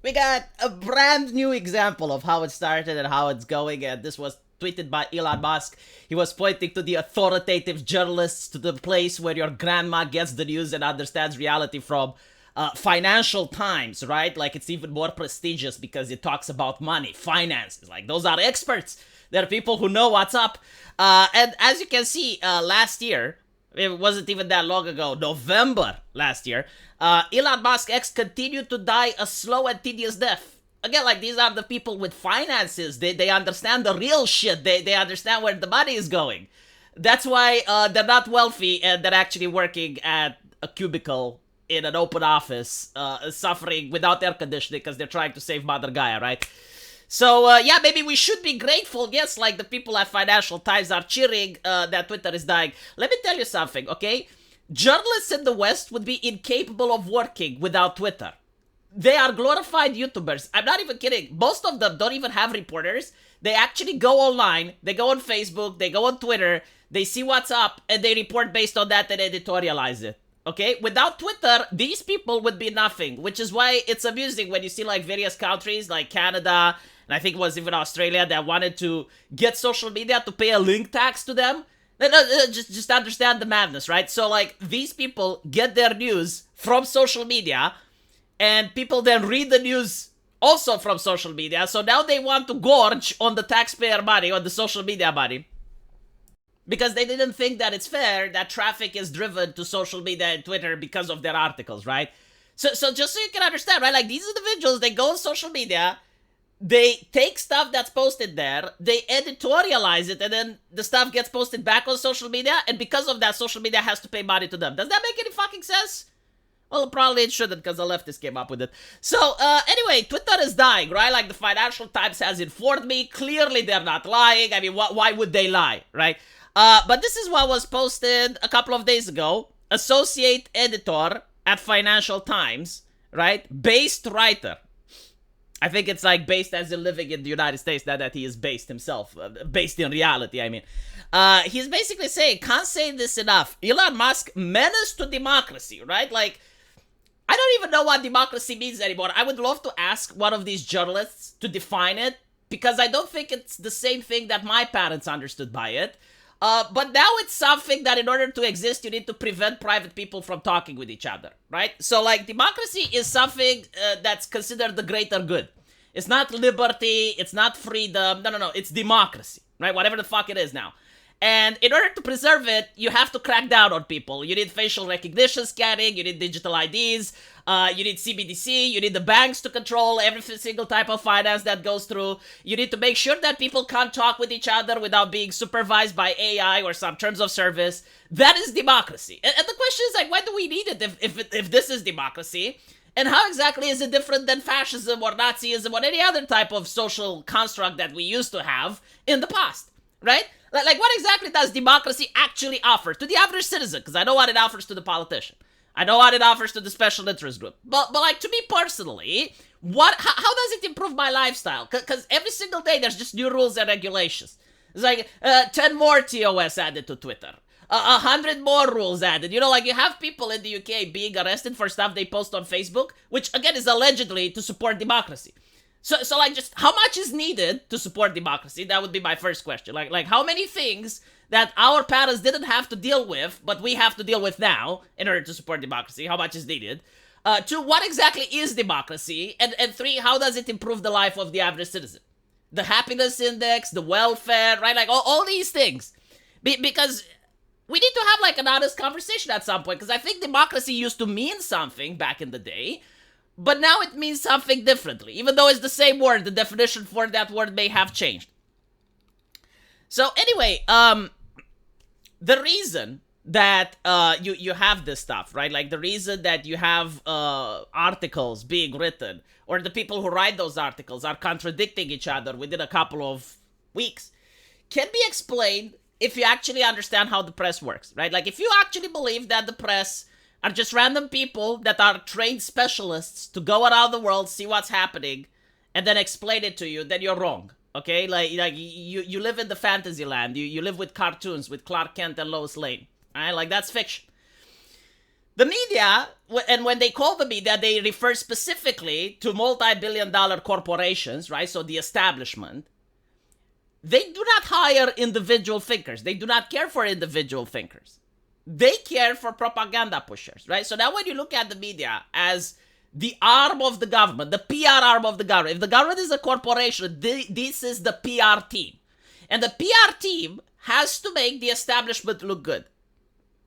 We got a brand new example of how it started and how it's going, and this was tweeted by Elon Musk. He was pointing to the authoritative journalists, to the place where your grandma gets the news and understands reality from. Financial Times, right? Like, it's even more prestigious because it talks about money, finances. Like, those are experts. They're people who know what's up. And as you can see, last year, it wasn't even that long ago, November last year, Elon Musk X continued to die a slow and tedious death. Again, like, these are the people with finances. They understand the real shit. They understand where the money is going. That's why they're not wealthy and they're actually working at a cubicle in an open office, suffering without air conditioning because they're trying to save Mother Gaia, right? So, yeah, maybe we should be grateful. Yes, like the people at Financial Times are cheering that Twitter is dying. Let me tell you something, okay? Journalists in the West would be incapable of working without Twitter. They are glorified YouTubers. I'm not even kidding. Most of them don't even have reporters. They actually go online, they go on Facebook, they go on Twitter, they see what's up, and they report based on that and editorialize it. Okay, without Twitter, these people would be nothing, which is why it's amusing when you see like various countries like Canada, and I think it was even Australia, that wanted to get social media to pay a link tax to them. Just understand the madness, right? So like, these people get their news from social media, and people then read the news also from social media, so now they want to gorge on the taxpayer money, on the social media money, because they didn't think that it's fair that traffic is driven to social media and Twitter because of their articles, right? So just so you can understand, right? Like, these individuals, they go on social media, they take stuff that's posted there, they editorialize it, and then the stuff gets posted back on social media, and because of that, social media has to pay money to them. Does that make any fucking sense? Well, probably it shouldn't, because the leftists came up with it. So, anyway, Twitter is dying, right? Like, the Financial Times has informed me. Clearly, they're not lying. I mean, why would they lie, right? But this is what was posted a couple of days ago. Associate editor at Financial Times, right? Based writer. I think it's like based as in living in the United States, not that he is based himself. Based in reality, I mean. He's basically saying, can't say this enough. Elon Musk, menace to democracy, right? Like, I don't even know what democracy means anymore. I would love to ask one of these journalists to define it, because I don't think it's the same thing that my parents understood by it. But now it's something that in order to exist, you need to prevent private people from talking with each other, right? So, like, democracy is something that's considered the greater good. It's not liberty, it's not freedom, no, it's democracy, right? Whatever the fuck it is now. And in order to preserve it, you have to crack down on people. You need facial recognition scanning, you need digital IDs, you need CBDC, you need the banks to control every single type of finance that goes through. You need to make sure that people can't talk with each other without being supervised by AI or some terms of service. That is democracy. And the question is, like, why do we need it if this is democracy? And how exactly is it different than fascism or Nazism or any other type of social construct that we used to have in the past, right? Like, what exactly does democracy actually offer to the average citizen? Because I know what it offers to the politician. I know what it offers to the special interest group. But like, to me personally, how does it improve my lifestyle? Because every single day there's just new rules and regulations. It's like 10 more TOS added to Twitter. 100 more rules added. You know, like, you have people in the UK being arrested for stuff they post on Facebook, which again is allegedly to support democracy. So like, just how much is needed to support democracy? That would be my first question. Like how many things that our parents didn't have to deal with, but we have to deal with now in order to support democracy? How much is needed? Two, what exactly is democracy? And three, how does it improve the life of the average citizen? The happiness index, the welfare, right? Like, all these things. Because we need to have, like, an honest conversation at some point, because I think democracy used to mean something back in the day, but now it means something differently. Even though it's the same word, the definition for that word may have changed. So anyway, the reason that you have this stuff, right? Like, the reason that you have articles being written, or the people who write those articles are contradicting each other within a couple of weeks, can be explained if you actually understand how the press works, right? Like, if you actually believe that the press are just random people that are trained specialists to go around the world, see what's happening, and then explain it to you, then you're wrong, okay? Like you live in the fantasy land. You live with cartoons with Clark Kent and Lois Lane, right? Like, that's fiction. The media, and when they call the media, they refer specifically to multi-billion-dollar corporations, right? So the establishment. They do not hire individual thinkers. They do not care for individual thinkers. They care for propaganda pushers, right? So now when you look at the media as the arm of the government, the PR arm of the government, if the government is a corporation, this is the PR team. And the PR team has to make the establishment look good.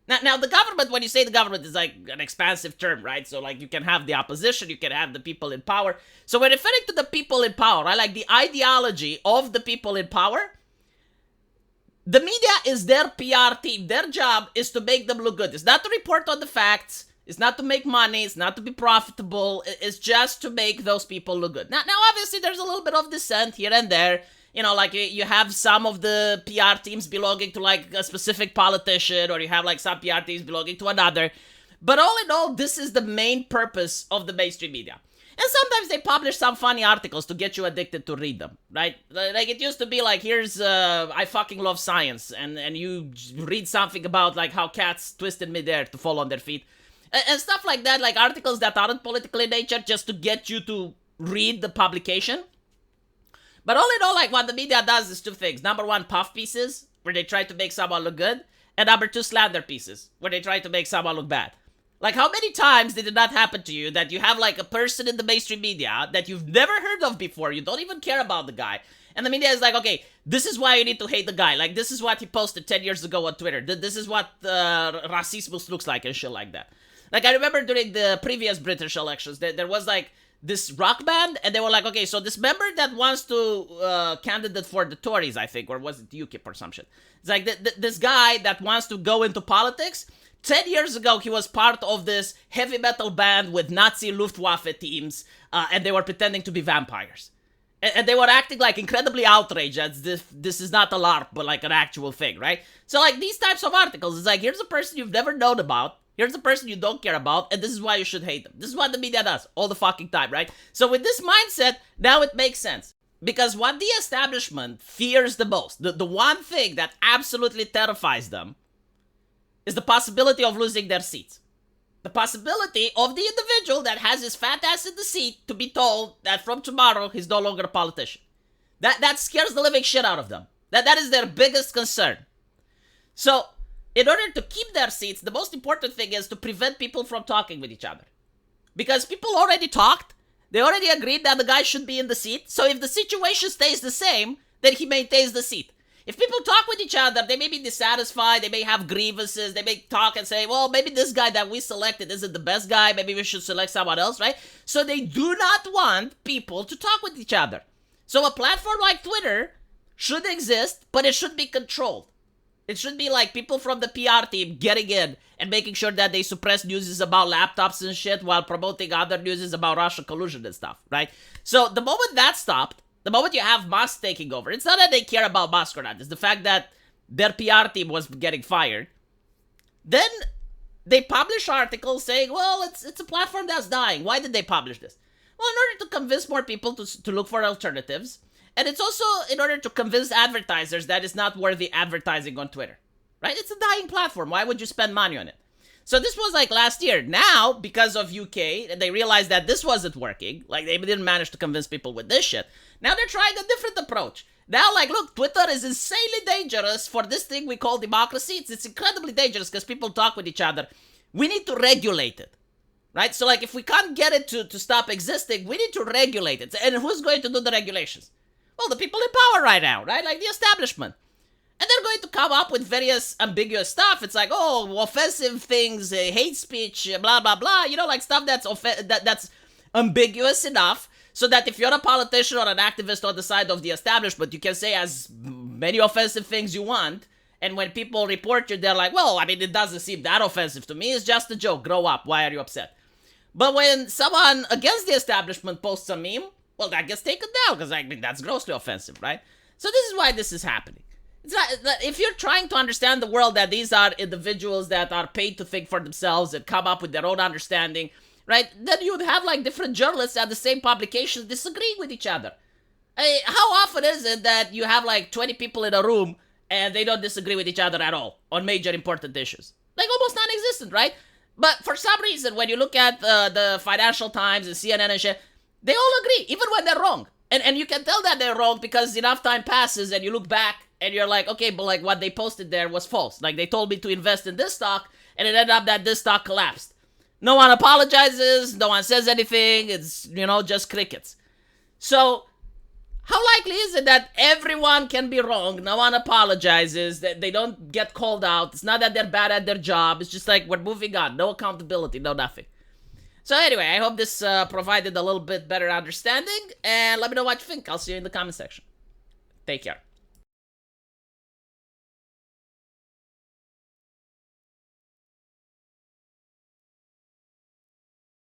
Now, the government, when you say the government, is like an expansive term, right? So, like, you can have the opposition, you can have the people in power. So, when referring to the people in power, right, like the ideology of the people in power, the media is their PR team. Their job is to make them look good. It's not to report on the facts. It's not to make money. It's not to be profitable. It's just to make those people look good. Now, obviously, there's a little bit of dissent here and there. You know, like you have some of the PR teams belonging to like a specific politician, or you have like some PR teams belonging to another. But all in all, this is the main purpose of the mainstream media. And sometimes they publish some funny articles to get you addicted to read them, right? Like it used to be like, here's, I fucking love science. And you read something about like how cats twist in midair to fall on their feet. And stuff like that, like articles that aren't political in nature just to get you to read the publication. But all in all, like what the media does is two things. Number one, puff pieces, where they try to make someone look good. And number two, slander pieces, where they try to make someone look bad. Like how many times did it not happen to you that you have like a person in the mainstream media that you've never heard of before, you don't even care about the guy, and the media is like, okay, this is why you need to hate the guy. Like this is what he posted 10 years ago on Twitter. This is what racismus looks like and shit like that. Like I remember during the previous British elections, there was like this rock band, and they were like, okay, so this member that wants to candidate for the Tories, I think, or was it UKIP or some shit. It's like this guy that wants to go into politics. 10 years ago, he was part of this heavy metal band with Nazi Luftwaffe teams, and they were pretending to be vampires. And they were acting like incredibly outraged as this is not a LARP, but like an actual thing, right? So like these types of articles, it's like, here's a person you've never known about, here's a person you don't care about, and this is why you should hate them. This is what the media does all the fucking time, right? So with this mindset, now it makes sense. Because what the establishment fears the most, the one thing that absolutely terrifies them, is the possibility of losing their seats. The possibility of the individual that has his fat ass in the seat to be told that from tomorrow he's no longer a politician. That scares the living shit out of them. That is their biggest concern. So, in order to keep their seats, the most important thing is to prevent people from talking with each other. Because people already talked, they already agreed that the guy should be in the seat, so if the situation stays the same, then he maintains the seat. If people talk with each other, they may be dissatisfied, they may have grievances, they may talk and say, well, maybe this guy that we selected isn't the best guy, maybe we should select someone else, right? So they do not want people to talk with each other. So a platform like Twitter should exist, but it should be controlled. It should be like people from the PR team getting in and making sure that they suppress news about laptops and shit while promoting other news about Russian collusion and stuff, right? So the moment that stopped, the moment you have Musk taking over, it's not that they care about Musk or not. It's the fact that their PR team was getting fired. Then they publish articles saying, well, it's a platform that's dying. Why did they publish this? Well, in order to convince more people to look for alternatives. And it's also in order to convince advertisers that it's not worthy advertising on Twitter. Right? It's a dying platform. Why would you spend money on it? So this was like last year. Now, because of UK, they realized that this wasn't working. Like, they didn't manage to convince people with this shit. Now they're trying a different approach. Now, like, look, Twitter is insanely dangerous for this thing we call democracy. It's incredibly dangerous because people talk with each other. We need to regulate it. Right? So, like, if we can't get it to stop existing, we need to regulate it. And who's going to do the regulations? Well, the people in power right now, right? Like, the establishment. And they're going to come up with various ambiguous stuff. It's like, oh, offensive things, hate speech, blah, blah, blah. You know, like stuff that's ambiguous enough so that if you're a politician or an activist on the side of the establishment, you can say as many offensive things you want. And when people report you, they're like, well, I mean, it doesn't seem that offensive to me. It's just a joke. Grow up. Why are you upset? But when someone against the establishment posts a meme, well, that gets taken down because, I mean, that's grossly offensive, right? So this is why this is happening. It's not, if you're trying to understand the world that these are individuals that are paid to think for themselves and come up with their own understanding, right, then you'd have like different journalists at the same publications disagreeing with each other. How often is it that you have like 20 people in a room and they don't disagree with each other at all on major important issues? Like almost non-existent, right? But for some reason, when you look at the Financial Times and CNN and shit, they all agree, even when they're wrong. And you can tell that they're wrong because enough time passes and you look back and you're like, okay, but like what they posted there was false. Like they told me to invest in this stock and it ended up that this stock collapsed. No one apologizes, no one says anything, it's, just crickets. So, how likely is it that everyone can be wrong, no one apologizes, that they don't get called out, it's not that they're bad at their job, it's just like we're moving on, no accountability, no nothing. So anyway, I hope this provided a little bit better understanding, and let me know what you think. I'll see you in the comment section. Take care.